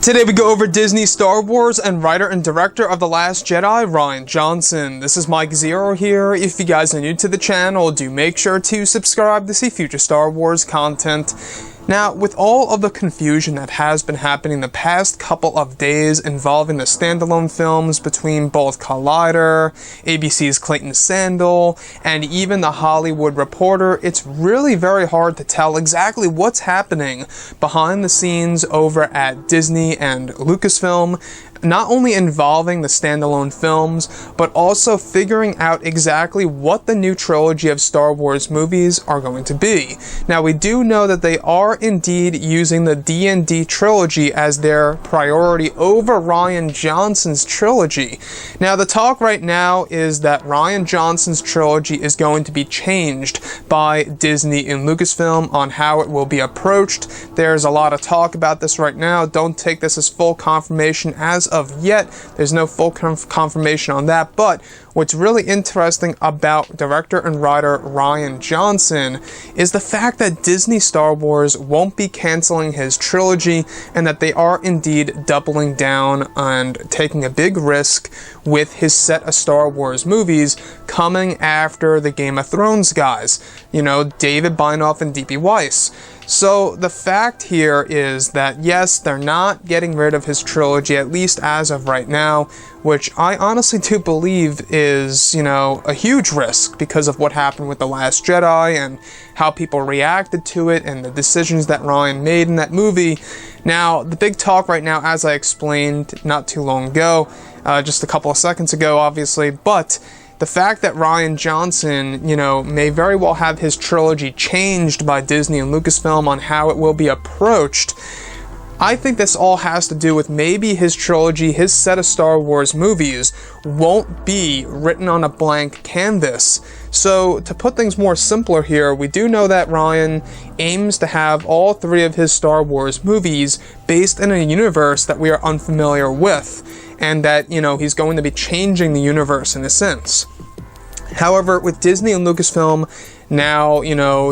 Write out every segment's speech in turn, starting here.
Today we go over Disney Star Wars and writer and director of The Last Jedi, Rian Johnson. This is Mike Zero here. If you guys are new to the channel, do make sure to subscribe to see future Star Wars content. Now, with all of the confusion that has been happening the past couple of days involving the standalone films between both Collider, ABC's Clayton Sandel, and even The Hollywood Reporter, it's really very hard to tell exactly what's happening behind the scenes over at Disney and Lucasfilm, not only involving the standalone films, but also figuring out exactly what the new trilogy of Star Wars movies are going to be. Now, we do know that they are indeed using the D&D trilogy as their priority over Rian Johnson's trilogy. Now, the talk right now is that Rian Johnson's trilogy is going to be changed by Disney and Lucasfilm on how it will be approached. There's a lot of talk about this right now. Don't take this as full confirmation as of yet. There's no full confirmation on that, but what's really interesting about director and writer Rian Johnson is the fact that Disney Star Wars won't be canceling his trilogy and that they are indeed doubling down and taking a big risk with his set of Star Wars movies coming after the Game of Thrones guys. You know, David Benioff and D.B. Weiss. So the fact here is that yes, they're not getting rid of his trilogy, at least as of right now, which I honestly do believe is, a huge risk because of what happened with The Last Jedi and how people reacted to it and the decisions that Rian made in that movie. Now, the big talk right now, as I explained not too long ago, just a couple of seconds ago, obviously, but the fact that Rian Johnson, may very well have his trilogy changed by Disney and Lucasfilm on how it will be approached, I think this all has to do with maybe his trilogy, his set of Star Wars movies, won't be written on a blank canvas. So, to put things more simpler here, we do know that Rian aims to have all three of his Star Wars movies based in a universe that we are unfamiliar with, and that, he's going to be changing the universe in a sense. However, with Disney and Lucasfilm now,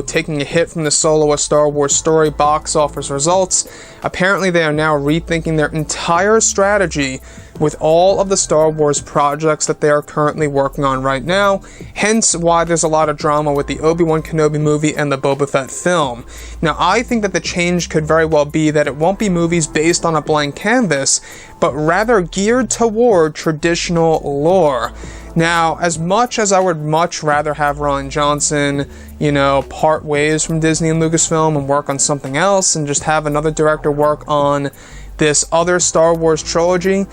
taking a hit from the Solo: A Star Wars Story box office results, apparently they are now rethinking their entire strategy with all of the Star Wars projects that they are currently working on right now, hence why there's a lot of drama with the Obi-Wan Kenobi movie and the Boba Fett film. Now, I think that the change could very well be that it won't be movies based on a blank canvas, but rather geared toward traditional lore. Now, as much as I would much rather have Rian Johnson, part ways from Disney and Lucasfilm and work on something else and just have another director work on this other Star Wars trilogy,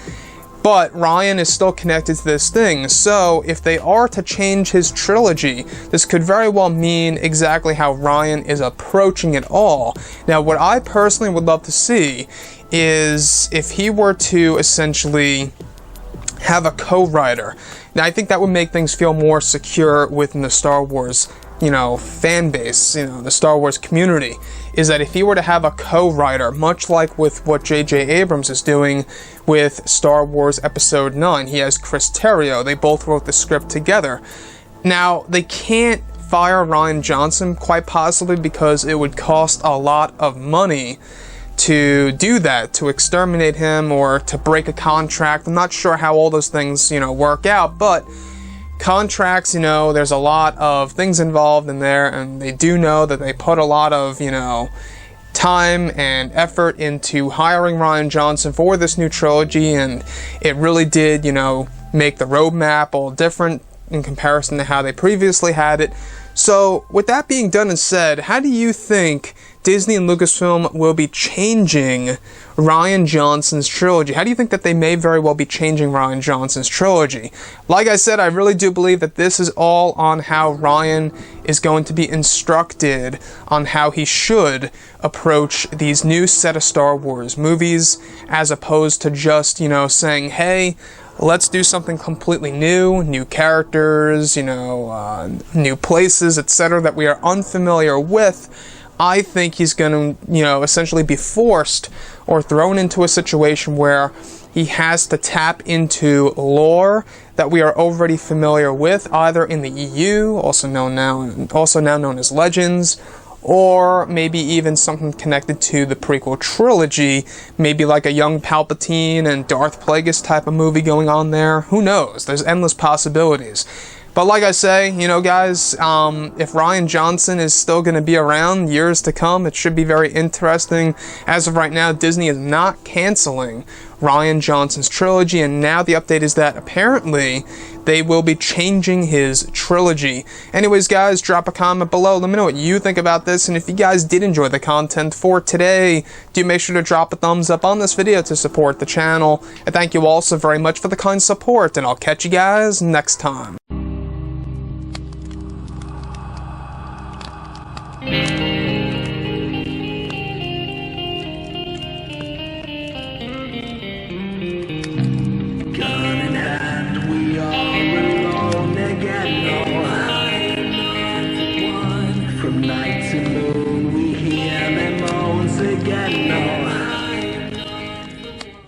but Rian is still connected to this thing, so if they are to change his trilogy, this could very well mean exactly how Rian is approaching it all. Now, what I personally would love to see is if he were to essentially have a co-writer. Now, I think that would make things feel more secure within the Star Wars, fan base, the Star Wars community, is that if he were to have a co-writer, much like with what J.J. Abrams is doing with Star Wars Episode 9, he has Chris Terrio, they both wrote the script together. Now, they can't fire Rian Johnson, quite possibly because it would cost a lot of money to do that, to exterminate him or to break a contract. I'm not sure how all those things, work out, but contracts, there's a lot of things involved in there, and they do know that they put a lot of, time and effort into hiring Rian Johnson for this new trilogy, and it really did, make the roadmap all different in comparison to how they previously had it. So, with that being done and said, how do you think Disney and Lucasfilm will be changing Rian Johnson's trilogy? How do you think that they may very well be changing Rian Johnson's trilogy? Like I said, I really do believe that this is all on how Rian is going to be instructed on how he should approach these new set of Star Wars movies, as opposed to just, saying, hey, let's do something completely new characters, new places, etc., that we are unfamiliar with. I think he's going to, essentially be forced or thrown into a situation where he has to tap into lore that we are already familiar with, either in the EU, also now known as Legends, or maybe even something connected to the prequel trilogy, maybe like a young Palpatine and Darth Plagueis type of movie going on there. Who knows? There's endless possibilities. But like I say, you know, guys, if Rian Johnson is still going to be around years to come, it should be very interesting. As of right now, Disney is not canceling Rian Johnson's trilogy, and now the update is that apparently they will be changing his trilogy. Anyways, guys, drop a comment below. Let me know what you think about this, and if you guys did enjoy the content for today, do make sure to drop a thumbs up on this video to support the channel. And thank you all so very much for the kind support, and I'll catch you guys next time. From night to moon, we hear them moans again. No.